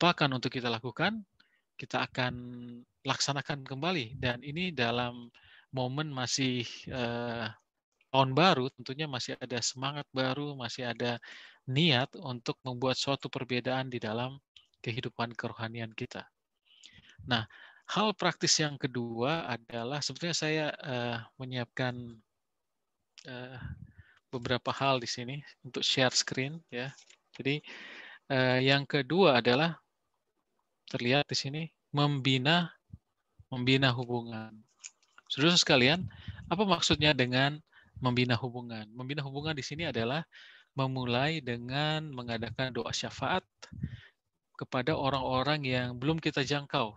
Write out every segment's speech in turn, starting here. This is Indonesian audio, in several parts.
lupakan untuk kita lakukan, kita akan laksanakan kembali. Dan ini dalam momen masih tahun baru, tentunya masih ada semangat baru, masih ada niat untuk membuat suatu perbedaan di dalam kehidupan kerohanian kita. Nah, hal praktis yang kedua adalah sebetulnya saya menyiapkan beberapa hal di sini untuk share screen ya. Jadi yang kedua adalah terlihat di sini membina hubungan. Saudara sekalian, apa maksudnya dengan membina hubungan? Membina hubungan di sini adalah memulai dengan mengadakan doa syafaat kepada orang-orang yang belum kita jangkau.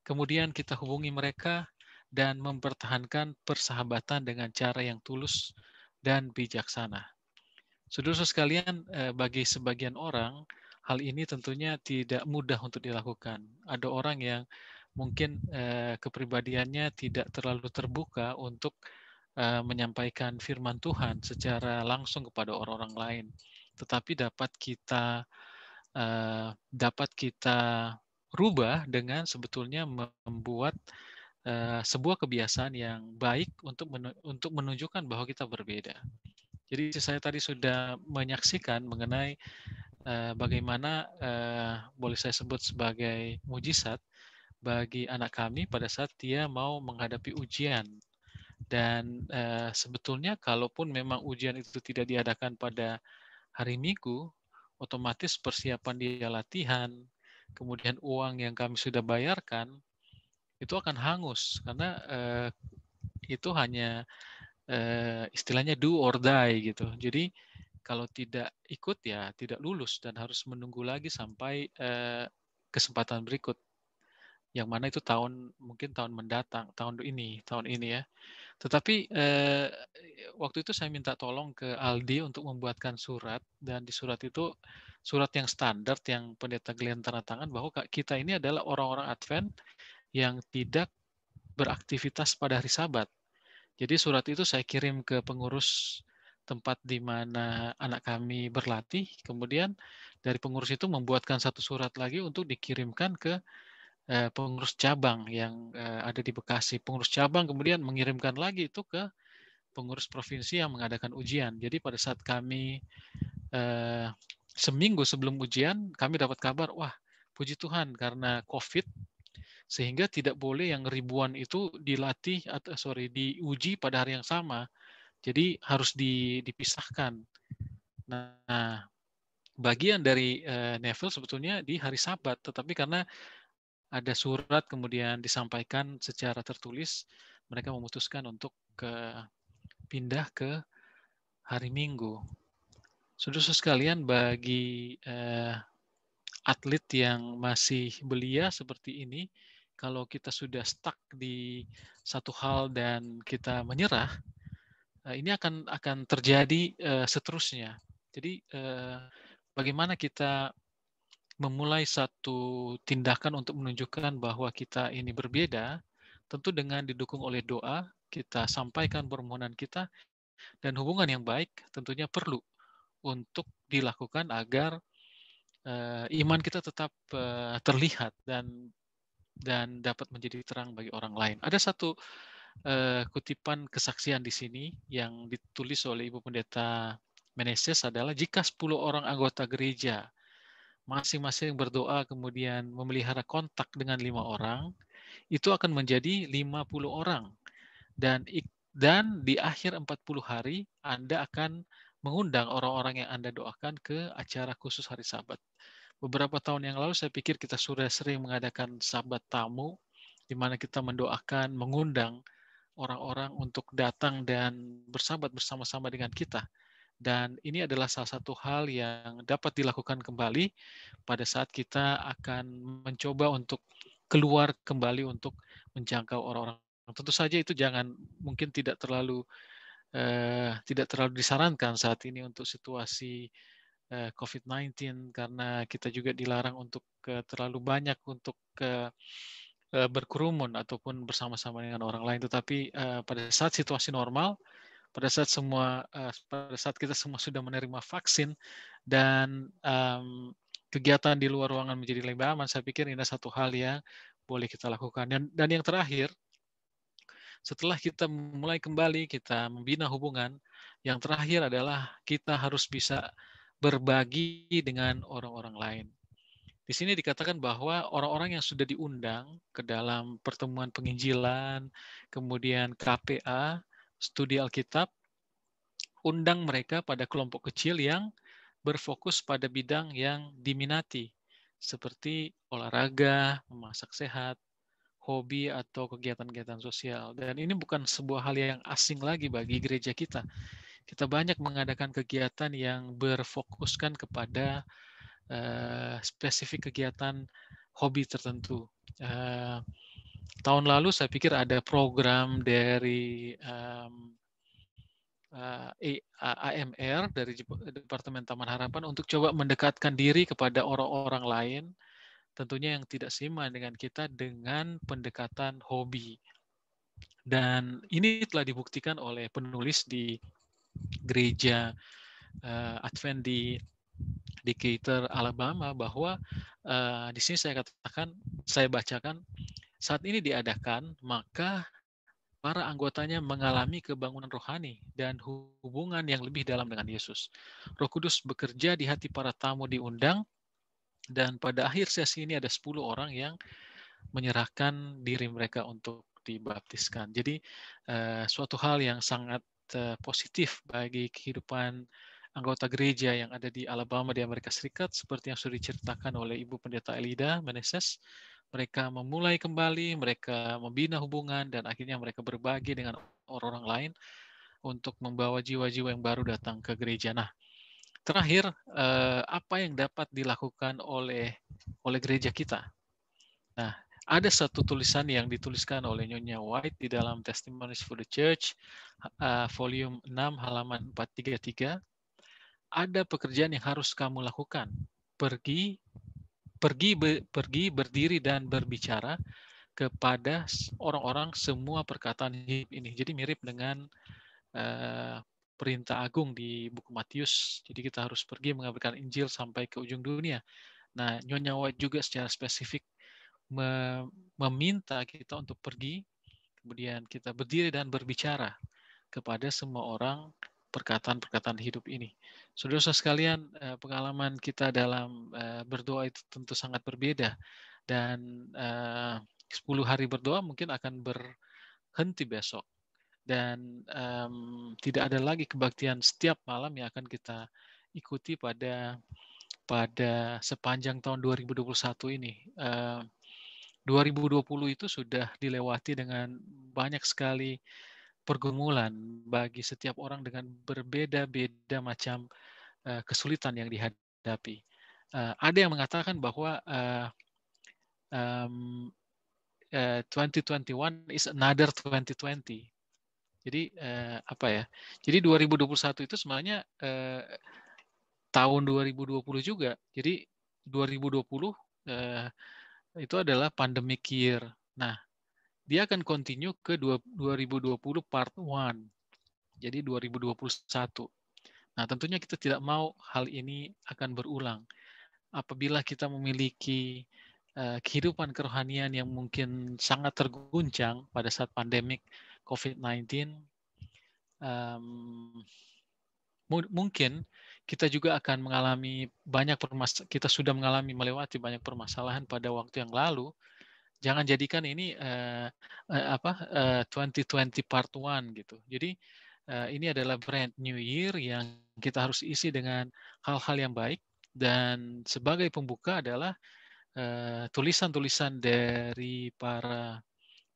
Kemudian kita hubungi mereka dan mempertahankan persahabatan dengan cara yang tulus dan bijaksana. Saudara sekalian, bagi sebagian orang, hal ini tentunya tidak mudah untuk dilakukan. Ada orang yang mungkin kepribadiannya tidak terlalu terbuka untuk menyampaikan firman Tuhan secara langsung kepada orang-orang lain. Tetapi dapat kita rubah dengan sebetulnya membuat sebuah kebiasaan yang baik untuk menunjukkan bahwa kita berbeda. Jadi saya tadi sudah menyaksikan mengenai bagaimana boleh saya sebut sebagai mujizat bagi anak kami pada saat dia mau menghadapi ujian. Dan sebetulnya kalaupun memang ujian itu tidak diadakan pada hari Minggu, otomatis persiapan dia latihan, kemudian uang yang kami sudah bayarkan, itu akan hangus. Karena itu hanya istilahnya do or die gitu. Jadi kalau tidak ikut ya tidak lulus dan harus menunggu lagi sampai kesempatan berikut. Yang mana itu mungkin tahun mendatang, tahun ini ya. Tetapi waktu itu saya minta tolong ke Aldi untuk membuatkan surat, dan di surat itu surat yang standar yang pendeta Glenn tanda tangan bahwa kita ini adalah orang-orang Advent yang tidak beraktivitas pada hari Sabat. Jadi surat itu saya kirim ke pengurus tempat di mana anak kami berlatih, kemudian dari pengurus itu membuatkan satu surat lagi untuk dikirimkan ke pengurus cabang yang ada di Bekasi. Pengurus cabang kemudian mengirimkan lagi itu ke pengurus provinsi yang mengadakan ujian. Jadi pada saat kami seminggu sebelum ujian, kami dapat kabar, wah puji Tuhan karena COVID, sehingga tidak boleh yang ribuan itu diuji pada hari yang sama. Jadi harus dipisahkan. Nah, bagian dari Neville sebetulnya di hari Sabat, tetapi karena ada surat kemudian disampaikan secara tertulis, mereka memutuskan untuk pindah ke hari Minggu. Saudara sekalian, bagi atlet yang masih belia seperti ini, kalau kita sudah stuck di satu hal dan kita menyerah, ini akan terjadi seterusnya. Jadi bagaimana kita memulai satu tindakan untuk menunjukkan bahwa kita ini berbeda, tentu dengan didukung oleh doa, kita sampaikan permohonan kita, dan hubungan yang baik tentunya perlu untuk dilakukan agar iman kita tetap terlihat dan dapat menjadi terang bagi orang lain. Ada satu kutipan kesaksian di sini yang ditulis oleh Ibu Pendeta Meneses adalah jika 10 orang anggota gereja masing-masing berdoa kemudian memelihara kontak dengan 5 orang, itu akan menjadi 50 orang. Dan di akhir 40 hari, Anda akan mengundang orang-orang yang Anda doakan ke acara khusus hari Sabat. Beberapa tahun yang lalu saya pikir kita sudah sering mengadakan Sabat tamu, di mana kita mendoakan, mengundang orang-orang untuk datang dan bersahabat bersama-sama dengan kita. Dan ini adalah salah satu hal yang dapat dilakukan kembali pada saat kita akan mencoba untuk keluar kembali untuk menjangkau orang-orang. Tentu saja itu mungkin tidak terlalu disarankan saat ini untuk situasi COVID-19, karena kita juga dilarang untuk terlalu banyak untuk berkerumun ataupun bersama-sama dengan orang lain. Tetapi pada saat situasi normal, pada saat kita semua sudah menerima vaksin dan kegiatan di luar ruangan menjadi lebih aman, saya pikir ini satu hal yang boleh kita lakukan. Dan yang terakhir, setelah kita mulai kembali, kita membina hubungan, yang terakhir adalah kita harus bisa berbagi dengan orang-orang lain. Di sini dikatakan bahwa orang-orang yang sudah diundang ke dalam pertemuan penginjilan, kemudian KPA, studi Alkitab, undang mereka pada kelompok kecil yang berfokus pada bidang yang diminati, seperti olahraga, memasak sehat, hobi, atau kegiatan-kegiatan sosial. Dan ini bukan sebuah hal yang asing lagi bagi gereja kita. Kita banyak mengadakan kegiatan yang berfokuskan kepada spesifik kegiatan hobi tertentu. Tahun lalu saya pikir ada program dari AMR, dari Departemen Taman Harapan, untuk coba mendekatkan diri kepada orang-orang lain, tentunya yang tidak seiman dengan kita, dengan pendekatan hobi. Dan ini telah dibuktikan oleh penulis di gereja Advent di Decatur, Alabama, bahwa di sini saya bacakan, saat ini diadakan, maka para anggotanya mengalami kebangunan rohani dan hubungan yang lebih dalam dengan Yesus. Roh Kudus bekerja di hati para tamu diundang, dan pada akhir sesi ini ada 10 orang yang menyerahkan diri mereka untuk dibaptiskan. Jadi suatu hal yang sangat positif bagi kehidupan anggota gereja yang ada di Alabama di Amerika Serikat, seperti yang sudah diceritakan oleh Ibu Pendeta Elida Meneses. Mereka memulai kembali, mereka membina hubungan, dan akhirnya mereka berbagi dengan orang-orang lain untuk membawa jiwa-jiwa yang baru datang ke gereja. Nah, terakhir, apa yang dapat dilakukan oleh gereja kita? Nah, ada satu tulisan yang dituliskan oleh Nyonya White di dalam Testimonies for the Church, volume 6, halaman 433. Ada pekerjaan yang harus kamu lakukan. Pergi, berdiri dan berbicara kepada orang-orang semua perkataan hidup ini. Jadi mirip dengan perintah agung di buku Matius. Jadi kita harus pergi mengabarkan Injil sampai ke ujung dunia. Nah, Nyonya White juga secara spesifik meminta kita untuk pergi, kemudian kita berdiri dan berbicara kepada semua orang perkataan-perkataan hidup ini. Saudara-saudara sekalian, pengalaman kita dalam berdoa itu tentu sangat berbeda, dan 10 hari berdoa mungkin akan berhenti besok, dan tidak ada lagi kebaktian setiap malam yang akan kita ikuti pada sepanjang tahun 2021 ini. 2020 itu sudah dilewati dengan banyak sekali pergumulan bagi setiap orang dengan berbeda-beda macam kesulitan yang dihadapi. Ada yang mengatakan bahwa 2021 is another 2020. Jadi apa ya? Jadi 2021 itu sebenarnya tahun 2020 juga. Jadi 2020 itu adalah pandemic year. Nah, dia akan continue ke 2020 part 1. Jadi 2021. Nah, tentunya kita tidak mau hal ini akan berulang. Apabila kita memiliki kehidupan kerohanian yang mungkin sangat terguncang pada saat pandemik COVID-19, mungkin kita juga akan mengalami kita sudah melewati banyak permasalahan pada waktu yang lalu. Jangan jadikan ini 2020 part 1 gitu. Jadi ini adalah brand new year yang kita harus isi dengan hal-hal yang baik, dan sebagai pembuka adalah tulisan-tulisan dari para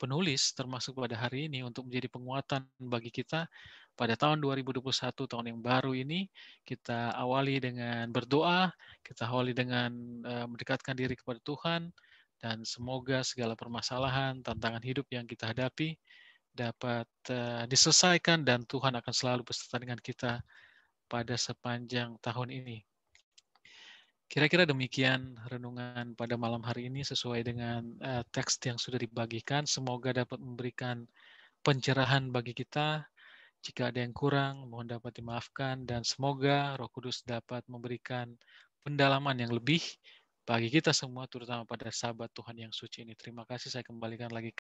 penulis termasuk pada hari ini untuk menjadi penguatan bagi kita pada tahun 2021, tahun yang baru ini. Kita awali dengan berdoa, kita awali dengan mendekatkan diri kepada Tuhan, dan semoga segala permasalahan, tantangan hidup yang kita hadapi dapat diselesaikan, dan Tuhan akan selalu beserta dengan kita pada sepanjang tahun ini. Kira-kira demikian renungan pada malam hari ini sesuai dengan teks yang sudah dibagikan. Semoga dapat memberikan pencerahan bagi kita. Jika ada yang kurang, mohon dapat dimaafkan, dan semoga Roh Kudus dapat memberikan pendalaman yang lebih bagi kita semua, terutama pada sahabat Tuhan yang suci ini. Terima kasih, saya kembalikan lagi